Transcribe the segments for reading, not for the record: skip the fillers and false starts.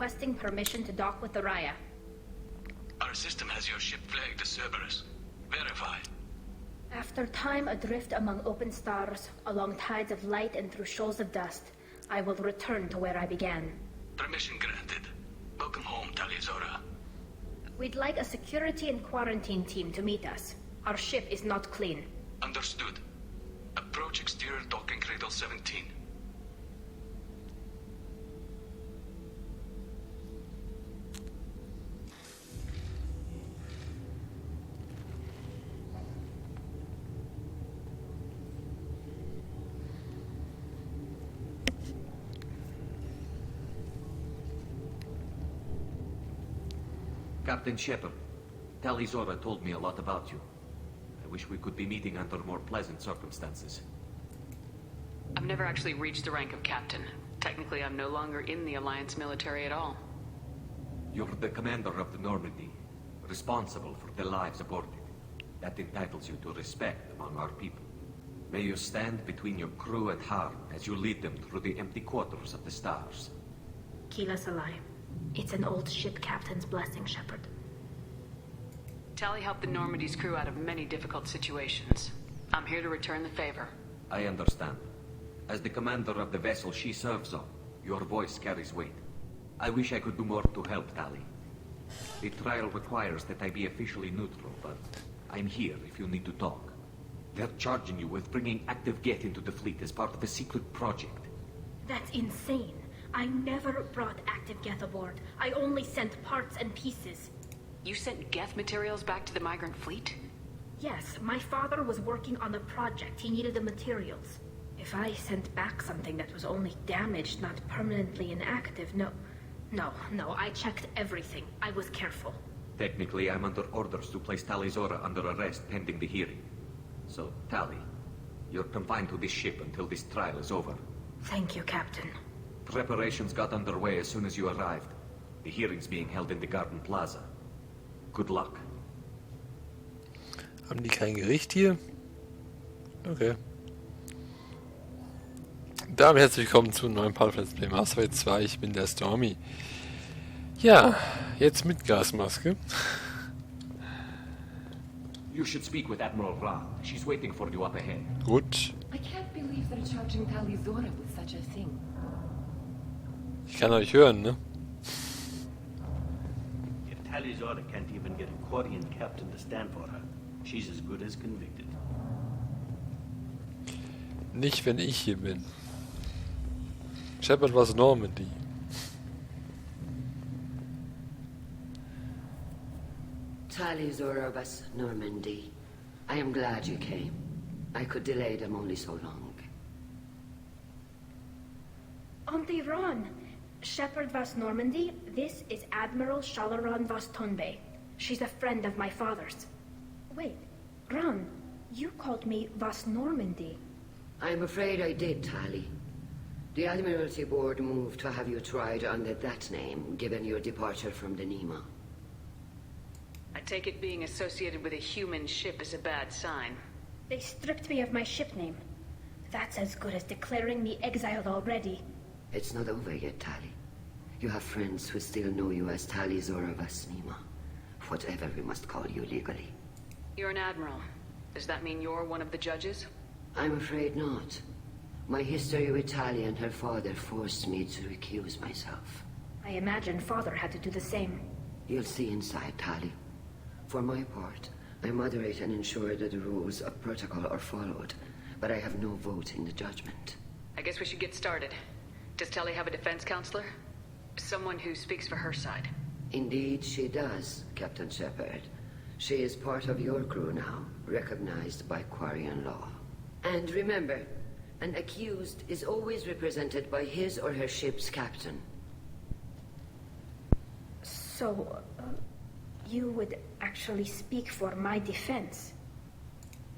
requesting permission to dock with the Raya. Our system has your ship flagged as Cerberus. Verify. After time adrift among open stars, along tides of light and through shoals of dust, I will return to where I began. Permission granted. Welcome home, Tali. We'd like a security and quarantine team to meet us. Our ship is not clean. Understood. Approach exterior docking cradle 17. Captain Shepard, Tali told me a lot about you. I wish we could be meeting under more pleasant circumstances. I've never actually reached the rank of captain. Technically, I'm no longer in the Alliance military at all. You're the commander of the Normandy, responsible for the lives aboard it. That entitles you to respect among our people. May you stand between your crew and harm as you lead them through the empty quarters of the stars. Kila Salai. It's an old ship captain's blessing, Shepard. Tali helped the Normandy's crew out of many difficult situations. I'm here to return the favor. I understand. As the commander of the vessel she serves on, your voice carries weight. I wish I could do more to help Tali. The trial requires that I be officially neutral, but I'm here if you need to talk. They're charging you with bringing active Geth into the fleet as part of a secret project. That's insane. I never brought active Geth aboard. I only sent parts and pieces. You sent Geth materials back to the migrant fleet? Yes, my father was working on a project. He needed the materials. If I sent back something that was only damaged, not permanently inactive, no, I checked everything. I was careful. Technically, I'm under orders to place Tali under arrest pending the hearing. So, Tali, you're confined to this ship until this trial is over. Thank you, Captain. Preparations got underway as soon as you arrived. The hearing's being held in the Garden Plaza. Good luck. Haben die kein Gericht hier? Okay. Damit herzlich willkommen zu einem neuen Part von Let's Play Mass Effect 2. Ich bin der Stormy. Ja, jetzt mit Gasmaske. You should speak with Admiral Ra. She's waiting for you up ahead. Gut. I can't believe they're charging Tali with such a thing. Ich kann euch hören, ne? If Tali can't even get a Quarian captain to stand for her, she's as good as convicted. Nicht, wenn ich hier bin. Shepard was Normandy. Tali was Normandy. I am glad you came. I could delay them only so long. Auntie Ron, Shepard was Normandy. This is Admiral Shalaron was Tonbe. She's a friend of my father's. Wait, Ron, you called me was Normandy. I'm afraid I did, Tali. The Admiralty Board moved to have you tried under that name, given your departure from the Nima. I take it being associated with a human ship is a bad sign. They stripped me of my ship name. That's as good as declaring me exiled already. It's not over yet, Tali. You have friends who still know you as Tali vas Nima. Whatever we must call you legally. You're an admiral. Does that mean you're one of the judges? I'm afraid not. My history with Tali and her father forced me to recuse myself. I imagine father had to do the same. You'll see inside, Tali. For my part, I moderate and ensure that the rules of protocol are followed, but I have no vote in the judgment. I guess we should get started. Does Tali have a defense counselor? Someone who speaks for her side. Indeed, she does, Captain Shepard. She is part of your crew now, recognized by Quarian law. And remember, an accused is always represented by his or her ship's captain. So, you would actually speak for my defense?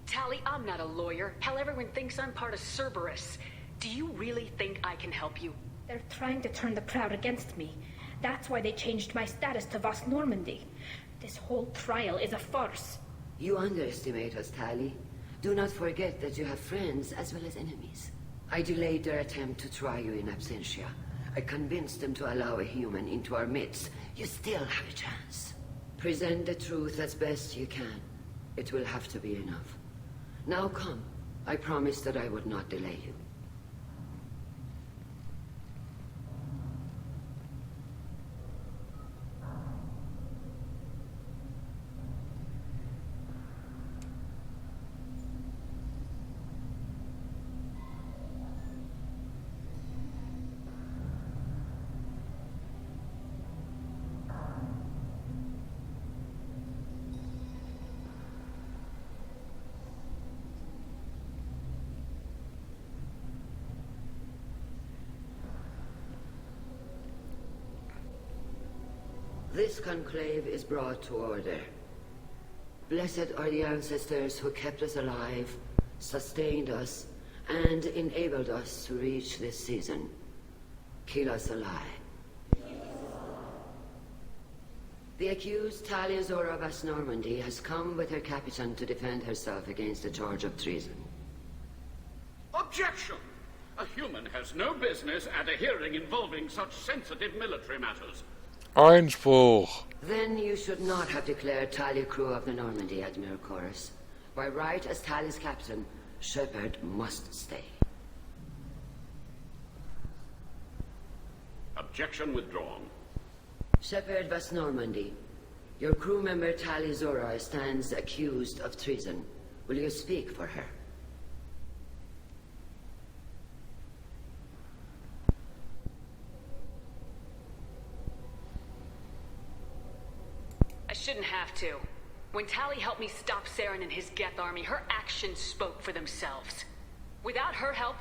Tali, I'm not a lawyer. Hell, everyone thinks I'm part of Cerberus. Do you really think I can help you? They're trying to turn the crowd against me. That's why they changed my status to Vas Normandy. This whole trial is a farce. You underestimate us, Tali. Do not forget that you have friends as well as enemies. I delayed their attempt to try you in absentia. I convinced them to allow a human into our midst. You still have a chance. Present the truth as best you can. It will have to be enough. Now come. I promised that I would not delay you. This conclave is brought to order. Blessed are the ancestors who kept us alive, sustained us, and enabled us to reach this season. Keep us alive. The accused Tali of West Normandy has come with her captain to defend herself against a charge of treason. Objection! A human has no business at a hearing involving such sensitive military matters. Einspruch. Then you should not have declared Tali crew of the Normandy, Admiral Chorus. By right as Tali's captain, Shepard must stay. Objection withdrawn. Shepard West Normandy, your crew member Tali Zora stands accused of treason. Will you speak for her? I shouldn't have to. When Tali helped me stop Saren and his Geth army, her actions spoke for themselves. Without her help,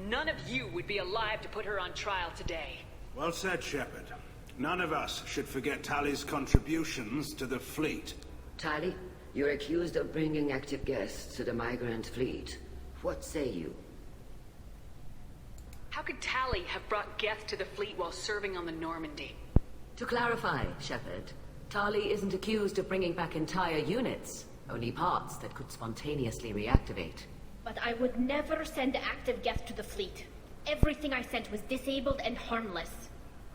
none of you would be alive to put her on trial today. Well said, Shepard. None of us should forget Tali's contributions to the fleet. Tali, you're accused of bringing active Geth to the migrant fleet. What say you? How could Tali have brought Geth to the fleet while serving on the Normandy? To clarify, Shepard, Tali isn't accused of bringing back entire units, only parts that could spontaneously reactivate. But I would never send active Geth to the fleet. Everything I sent was disabled and harmless.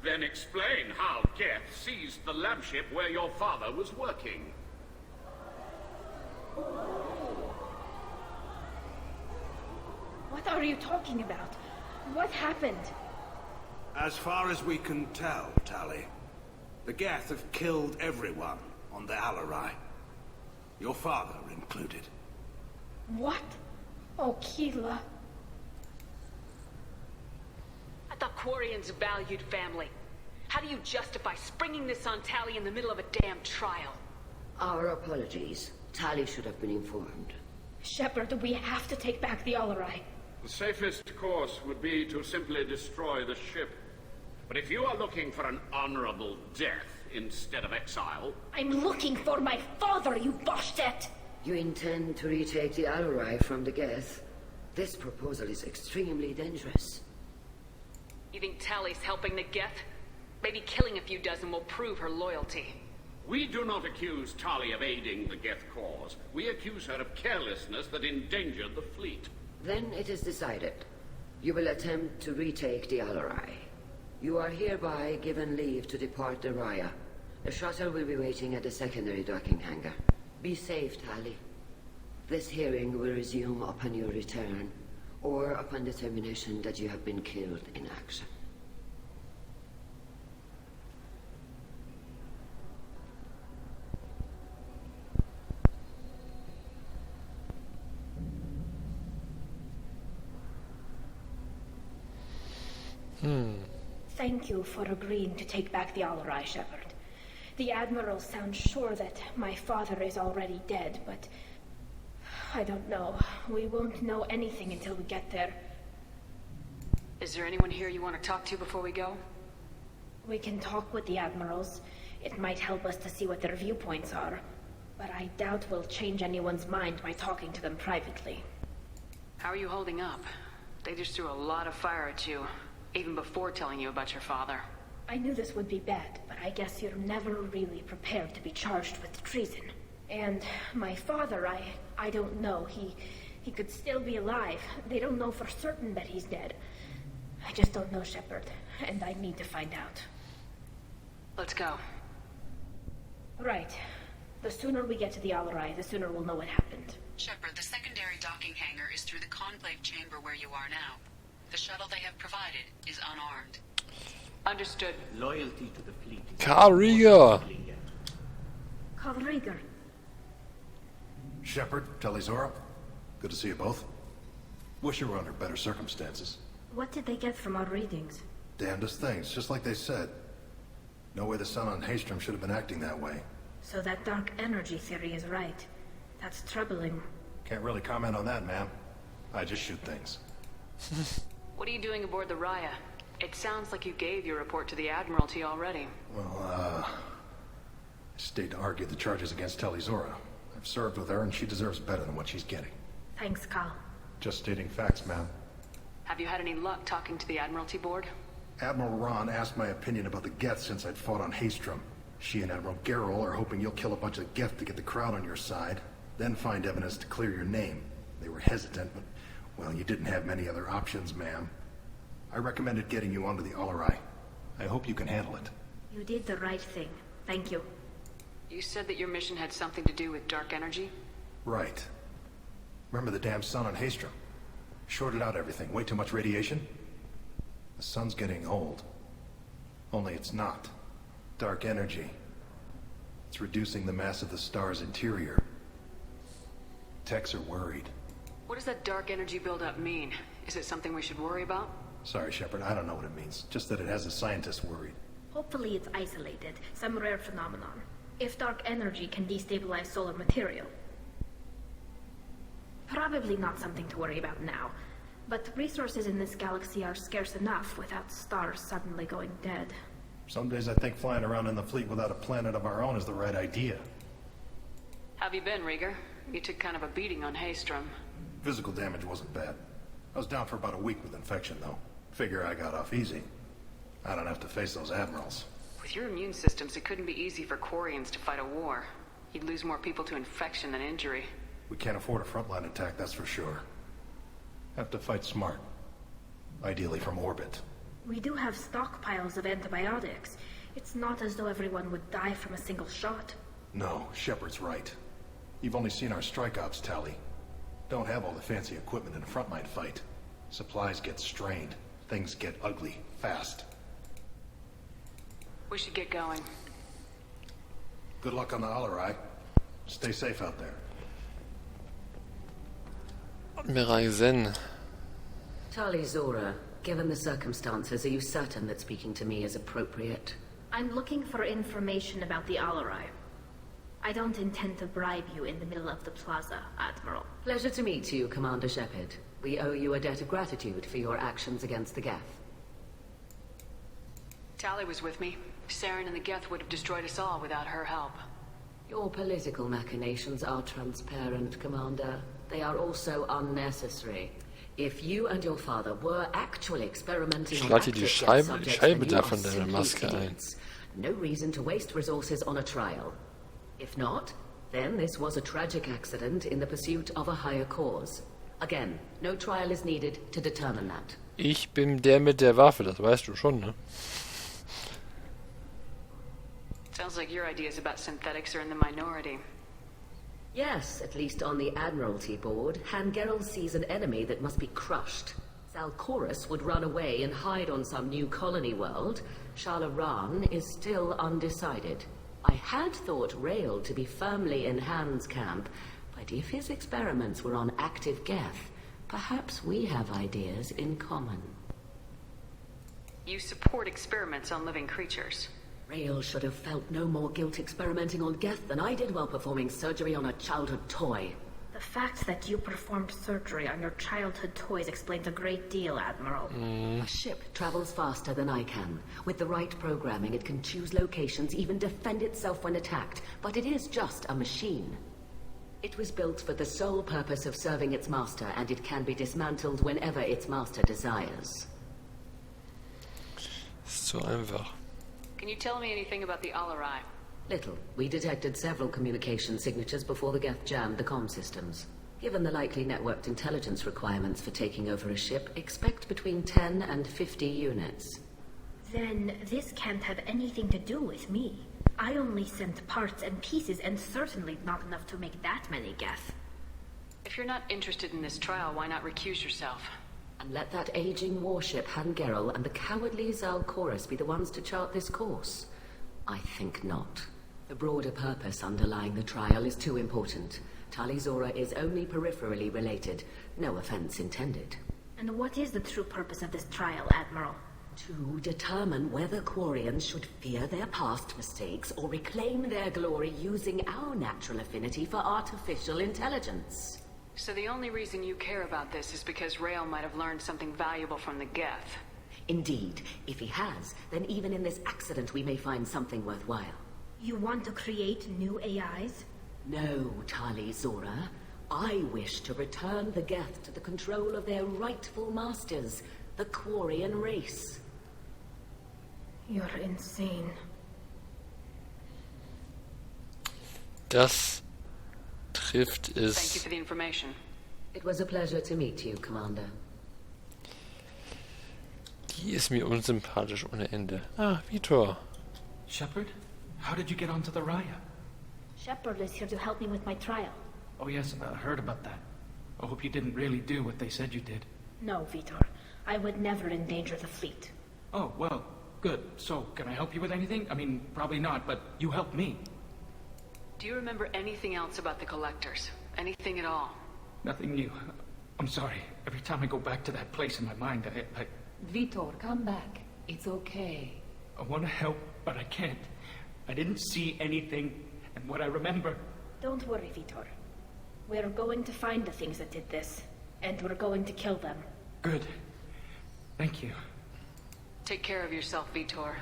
Then explain how Geth seized the lab ship where your father was working. What are you talking about? What happened? As far as we can tell, Tali, the Geth have killed everyone on the Alarai. Your father included. What? Oh, Keela. I thought Quarians valued family. How do you justify springing this on Tali in the middle of a damn trial? Our apologies. Tali should have been informed. Shepard, we have to take back the Alarai. The safest course would be to simply destroy the ship. But if you are looking for an honorable death instead of exile... I'm looking for my father, you bastet! You intend to retake the Alarai from the Geth? This proposal is extremely dangerous. You think Tali's helping the Geth? Maybe killing a few dozen will prove her loyalty. We do not accuse Tali of aiding the Geth cause. We accuse her of carelessness that endangered the fleet. Then it is decided. You will attempt to retake the Alarai. You are hereby given leave to depart the Raya. A shuttle will be waiting at the secondary docking hangar. Be safe, Tali. This hearing will resume upon your return, or upon determination that you have been killed in action. Thank you for agreeing to take back the Alarai, Shepard. The Admiral sounds sure that my father is already dead, but... I don't know. We won't know anything until we get there. Is there anyone here you want to talk to before we go? We can talk with the Admirals. It might help us to see what their viewpoints are. But I doubt we'll change anyone's mind by talking to them privately. How are you holding up? They just threw a lot of fire at you, even before telling you about your father. I knew this would be bad, but I guess you're never really prepared to be charged with treason. And my father, I don't know. He could still be alive. They don't know for certain that he's dead. I just don't know, Shepard, and I need to find out. Let's go. Right. The sooner we get to the Alarai, the sooner we'll know what happened. Shepard, the secondary docking hangar is through the conclave chamber where you are now. The shuttle they have provided is unarmed. Understood. Loyalty to the fleet is Carl Rieger. Carl Rieger. Shepard, Telizora, good to see you both. Wish you were under better circumstances. What did they get from our readings? Damnedest things, just like they said. No way the sun on Haystrom should have been acting that way. So that dark energy theory is right. That's troubling. Can't really comment on that, ma'am. I just shoot things. What are you doing aboard the Raya? It sounds like you gave your report to the Admiralty already. Well, I stayed to argue the charges against Telizora. I've served with her and she deserves better than what she's getting. Thanks, Carl. Just stating facts, ma'am. Have you had any luck talking to the Admiralty board? Admiral Ron asked my opinion about the Geth since I'd fought on Haystrom. She and Admiral Gerrel are hoping you'll kill a bunch of Geth to get the crowd on your side, then find evidence to clear your name. They were hesitant, but, well, you didn't have many other options, ma'am. I recommended getting you onto the Alarai. I hope you can handle it. You did the right thing. Thank you. You said that your mission had something to do with dark energy? Right. Remember the damn sun on Haystrom? Shorted out everything. Way too much radiation? The sun's getting old. Only it's not. Dark energy. It's reducing the mass of the star's interior. Techs are worried. What does that dark energy buildup mean? Is it something we should worry about? Sorry, Shepard, I don't know what it means. Just that it has the scientists worried. Hopefully it's isolated, some rare phenomenon. If dark energy can destabilize solar material. Probably not something to worry about now. But resources in this galaxy are scarce enough without stars suddenly going dead. Some days I think flying around in the fleet without a planet of our own is the right idea. Have you been, Rieger? You took kind of a beating on Haystrom. Physical damage wasn't bad. I was down for about a week with infection, though. Figure I got off easy. I don't have to face those admirals. With your immune systems, it couldn't be easy for Quarians to fight a war. You'd lose more people to infection than injury. We can't afford a frontline attack, that's for sure. Have to fight smart. Ideally from orbit. We do have stockpiles of antibiotics. It's not as though everyone would die from a single shot. No, Shepard's right. You've only seen our strike ops, Tali. Don't have all the fancy equipment in a frontline fight. Supplies get strained. Things get ugly, fast. We should get going. Good luck on the Alarai. Stay safe out there. Admiral Zen. Tali Zora, given the circumstances, are you certain that speaking to me is appropriate? I'm looking for information about the Alarai. I don't intend to bribe you in the middle of the plaza, Admiral. Pleasure to meet you, Commander Shepard. We owe you a debt of gratitude for your actions against the Geth. Tali was with me. Saren and the Geth would have destroyed us all without her help. Your political machinations are transparent, Commander. They are also unnecessary. If you and your father were actually experimenting on active Geth subjects, then you are simply idiots. No reason to waste resources on a trial. If not, then this was a tragic accident in the pursuit of a higher cause. Again, no trial is needed to determine that. Ich bin der mit der Waffe, das weißt du schon, ne? Sounds like your ideas about synthetics are in the minority. Yes, at least on the Admiralty board, Han Gerrel sees an enemy that must be crushed. Zalcorus would run away and hide on some new colony world. Shalaran is still undecided. I had thought Rael to be firmly in Han's camp, but if his experiments were on active Geth, perhaps we have ideas in common. You support experiments on living creatures. Rael should have felt no more guilt experimenting on Geth than I did while performing surgery on a childhood toy. The fact that you performed surgery on your childhood toys explains a great deal, Admiral. A ship travels faster than I can. With the right programming, it can choose locations, even defend itself when attacked. But it is just a machine. It was built for the sole purpose of serving its master, and it can be dismantled whenever its master desires. So einfach. Can you tell me anything about the Alarai? Little. We detected several communication signatures before the Geth jammed the comm systems. Given the likely networked intelligence requirements for taking over a ship, expect between 10 and 50 units. Then this can't have anything to do with me. I only sent parts and pieces, and certainly not enough to make that many Geth. If you're not interested in this trial, why not recuse yourself? And let that aging warship Hangerel and the cowardly Zalchorus be the ones to chart this course? I think not. The broader purpose underlying the trial is too important. Tali Zora is only peripherally related. No offense intended. And what is the true purpose of this trial, Admiral? To determine whether Quarians should fear their past mistakes or reclaim their glory using our natural affinity for artificial intelligence. So the only reason you care about this is because Rael might have learned something valuable from the Geth. Indeed. If he has, then even in this accident we may find something worthwhile. You want to create new AIs? No, Tali Zora. I wish to return the Geth to the control of their rightful masters, the Quarian race. You're insane. Das trifft es. Thank you for the information. It was a pleasure to meet you, Commander. Die ist mir unsympathisch ohne Ende. Ah, Vitor. Shepard? How did you get onto the Raya? Shepard is here to help me with my trial. Oh yes, I heard about that. I hope you didn't really do what they said you did. No, Vitor. I would never endanger the fleet. Oh, well, good. So, can I help you with anything? I mean, probably not, but you helped me. Do you remember anything else about the Collectors? Anything at all? Nothing new. I'm sorry. Every time I go back to that place in my mind, I Vitor, come back. It's okay. I want to help, but I can't. I didn't see anything, and what I remember... Don't worry, Vitor. We're going to find the things that did this, and we're going to kill them. Good. Thank you. Take care of yourself, Vitor.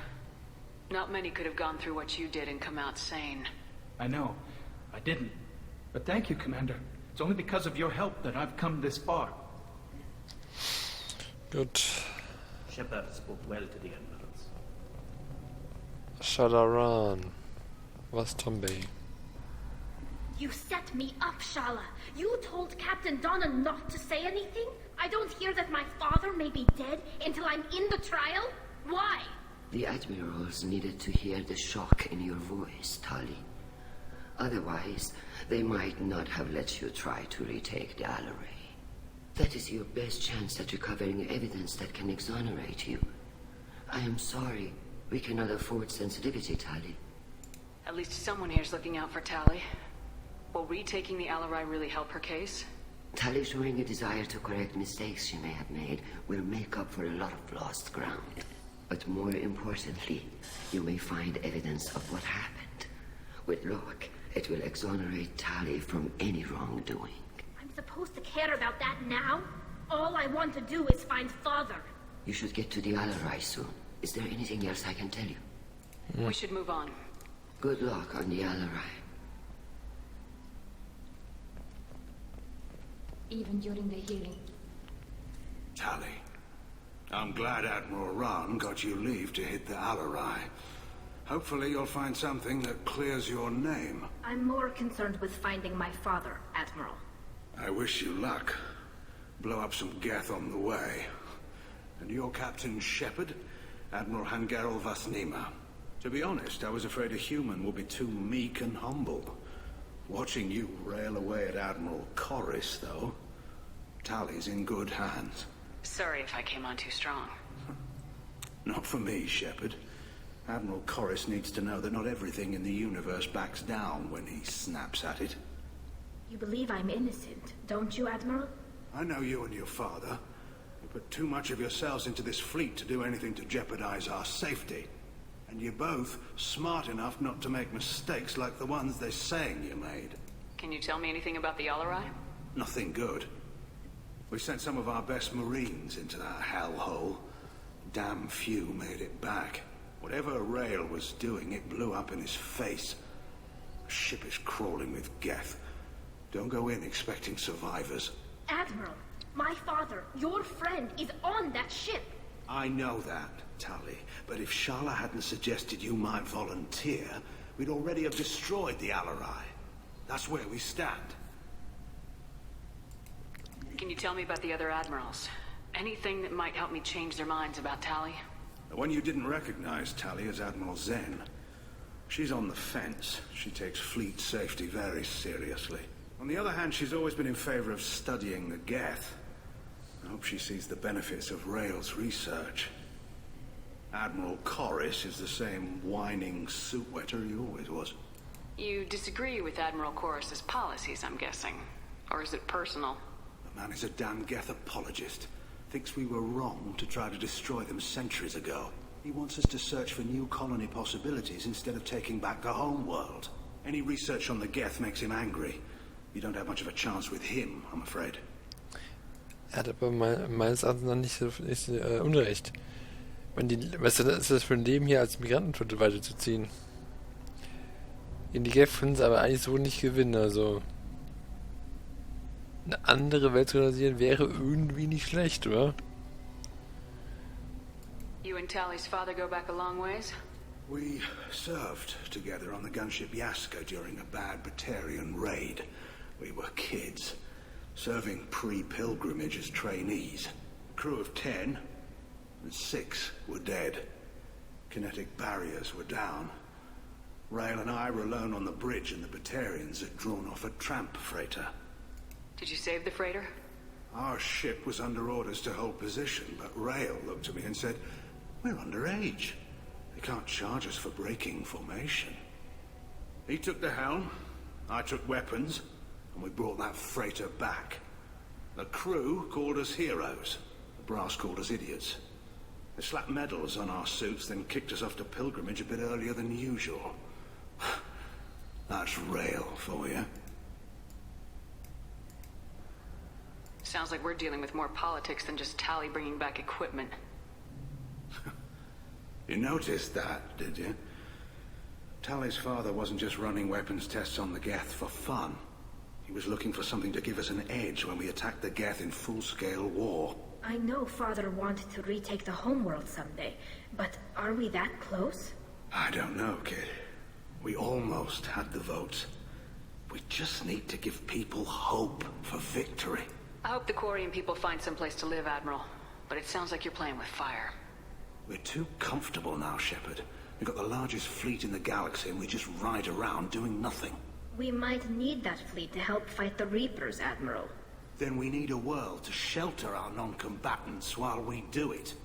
Not many could have gone through what you did and come out sane. I know. I didn't. But thank you, Commander. It's only because of your help that I've come this far. Gut. Shepard spoke well to the admirals. Shalaran. Was Tombe? You set me up, Shala. You told Captain Donna not to say anything? I don't hear that my father may be dead until I'm in the trial? Why? The admirals needed to hear the shock in your voice, Tali. Otherwise, they might not have let you try to retake the Alaray. That is your best chance at recovering evidence that can exonerate you. I am sorry. We cannot afford sensitivity, Tali. At least someone here's looking out for Tali. Will retaking the Alarai really help her case? Tali showing a desire to correct mistakes she may have made will make up for a lot of lost ground. But more importantly, you may find evidence of what happened. With luck, it will exonerate Tali from any wrongdoing. I'm supposed to care about that now? All I want to do is find Father. You should get to the Alarai soon. Is there anything else I can tell you? We should move on. Good luck on the Alarai. Even during the healing. Tali, I'm glad Admiral Rahn got you leave to hit the Alarai. Hopefully you'll find something that clears your name. I'm more concerned with finding my father, Admiral. I wish you luck. Blow up some Geth on the way. And your Captain Shepard, Admiral Hangerel Vasnima. To be honest, I was afraid a human would be too meek and humble. Watching you rail away at Admiral Corris, though, Tali's in good hands. Sorry if I came on too strong. Not for me, Shepard. Admiral Corris needs to know that not everything in the universe backs down when he snaps at it. You believe I'm innocent, don't you, Admiral? I know you and your father. You put too much of yourselves into this fleet to do anything to jeopardize our safety. And you're both smart enough not to make mistakes like the ones they're saying you made. Can you tell me anything about the Alarai? Nothing good. We sent some of our best Marines into that hellhole. Damn few made it back. Whatever Rael was doing, it blew up in his face. The ship is crawling with Geth. Don't go in expecting survivors. Admiral, my father, your friend, is on that ship. I know that, Tali, but if Shala hadn't suggested you might volunteer, we'd already have destroyed the Alarai. That's where we stand. Can you tell me about the other admirals? Anything that might help me change their minds about Tali? The one you didn't recognize, Tali, is Admiral Zen. She's on the fence. She takes fleet safety very seriously. On the other hand, she's always been in favor of studying the Geth. I hope she sees the benefits of Rael's research. Admiral Corris is the same whining suit-wetter he always was. You disagree with Admiral Corris's policies, I'm guessing. Or is it personal? The man is a damn Geth apologist. Thinks we were wrong to try to destroy them centuries ago. He wants us to search for new colony possibilities instead of taking back the home world. Any research on the Geth makes him angry. You don't have much of a chance with him, I'm afraid. Er hat aber meines Erachtens noch nicht Unrecht. Was ist das für ein Leben hier als Migrantenflotte weiterzuziehen? In die Geth können sie aber eigentlich so nicht gewinnen, also eine andere Welt zu organisieren wäre irgendwie nicht schlecht, oder? You and Tali's father go back a long ways? We served together on the gunship Yaska during a bad Batarian raid. We were kids, serving pre-pilgrimage as trainees. A crew of 10, and 6 were dead. Kinetic barriers were down. Rael and I were alone on the bridge, and the Batarians had drawn off a tramp freighter. Did you save the freighter? Our ship was under orders to hold position, but Rael looked at me and said, "We're underage. They can't charge us for breaking formation." He took the helm, I took weapons, and we brought that freighter back. The crew called us heroes. The brass called us idiots. They slapped medals on our suits, then kicked us off to pilgrimage a bit earlier than usual. That's Rael for you. Sounds like we're dealing with more politics than just Tali bringing back equipment. You noticed that, did you? Tali's father wasn't just running weapons tests on the Geth for fun. He was looking for something to give us an edge when we attacked the Geth in full-scale war. I know Father wanted to retake the homeworld someday, but are we that close? I don't know, kid. We almost had the votes. We just need to give people hope for victory. I hope the Quarian people find some place to live, Admiral. But it sounds like you're playing with fire. We're too comfortable now, Shepard. We've got the largest fleet in the galaxy and we just ride around doing nothing. We might need that fleet to help fight the Reapers, Admiral. Then we need a world to shelter our non-combatants while we do it.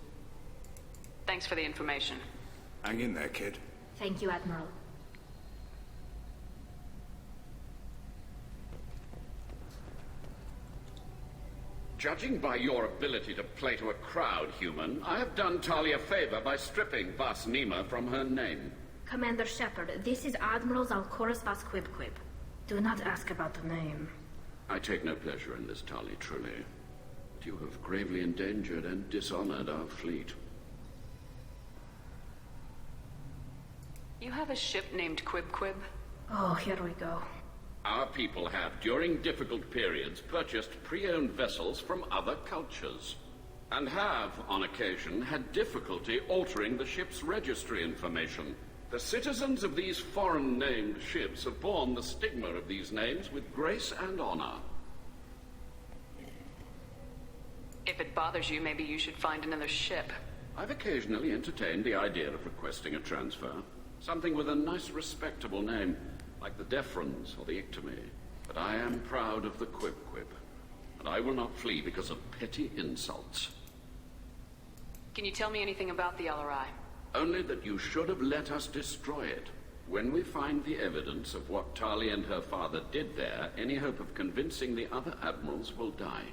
Thanks for the information. Hang in there, kid. Thank you, Admiral. Judging by your ability to play to a crowd, human, I have done Tali a favor by stripping Vas Nima from her name. Commander Shepard, this is Admiral Zalkoris Vas Quibquib. Do not ask about the name. I take no pleasure in this, Tali, truly. But you have gravely endangered and dishonored our fleet. You have a ship named Quibquib? Oh, here we go. Our people have, during difficult periods, purchased pre-owned vessels from other cultures, and have, on occasion, had difficulty altering the ship's registry information. The citizens of these foreign-named ships have borne the stigma of these names with grace and honor. If it bothers you, maybe you should find another ship. I've occasionally entertained the idea of requesting a transfer. Something with a nice, respectable name, like the Defrons or the Ictomy. But I am proud of the Quibquib, and I will not flee because of petty insults. Can you tell me anything about the LRI? Only that you should have let us destroy it. When we find the evidence of what Tali and her father did there, any hope of convincing the other admirals will die.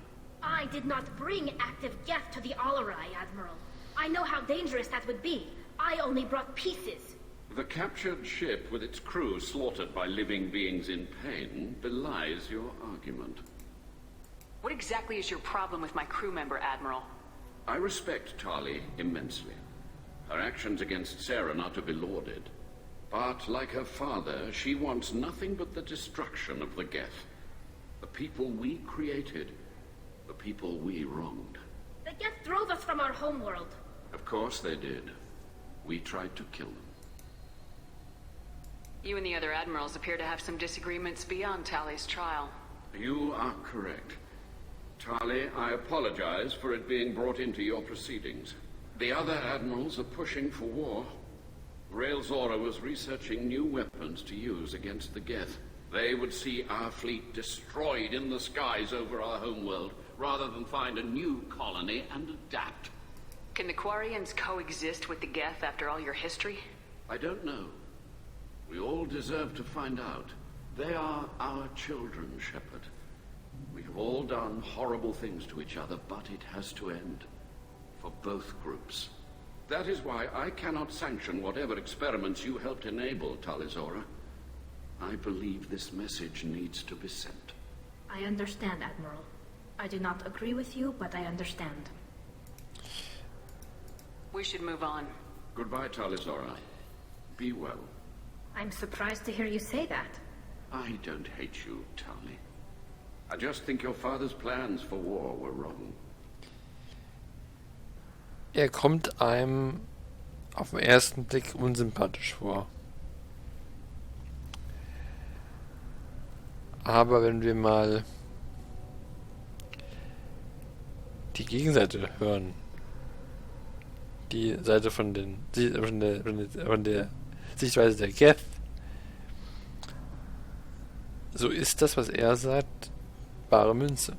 I did not bring active Geth to the LRI, Admiral. I know how dangerous that would be. I only brought pieces. The captured ship with its crew slaughtered by living beings in pain belies your argument. What exactly is your problem with my crew member, Admiral? I respect Tali immensely. Her actions against Saren are to be lauded. But, like her father, she wants nothing but the destruction of the Geth. The people we created. The people we wronged. The Geth drove us from our homeworld. Of course they did. We tried to kill them. You and the other admirals appear to have some disagreements beyond Tali's trial. You are correct. Tali, I apologize for it being brought into your proceedings. The other admirals are pushing for war. Rael'Zora was researching new weapons to use against the Geth. They would see our fleet destroyed in the skies over our homeworld, rather than find a new colony and adapt. Can the Quarians coexist with the Geth after all your history? I don't know. We all deserve to find out. They are our children, Shepard. We have all done horrible things to each other, but it has to end. For both groups. That is why I cannot sanction whatever experiments you helped enable, Talizora. I believe this message needs to be sent. I understand, Admiral. I do not agree with you, but I understand. We should move on. Goodbye, Talizora. Be well. I'm surprised to hear you say that. I don't hate you, Tali. I just think your father's plans for war were wrong. Kommt einem auf den ersten Blick unsympathisch vor. Aber wenn wir mal die Gegenseite hören, die Seite von der Sichtweise der Geth, so ist das, was er sagt, bare Münze.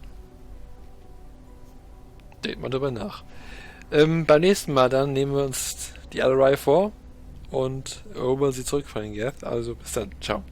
Denkt mal drüber nach. Beim nächsten Mal dann nehmen wir uns die Alarai vor und erobern sie zurück von den Geth. Also bis dann. Ciao.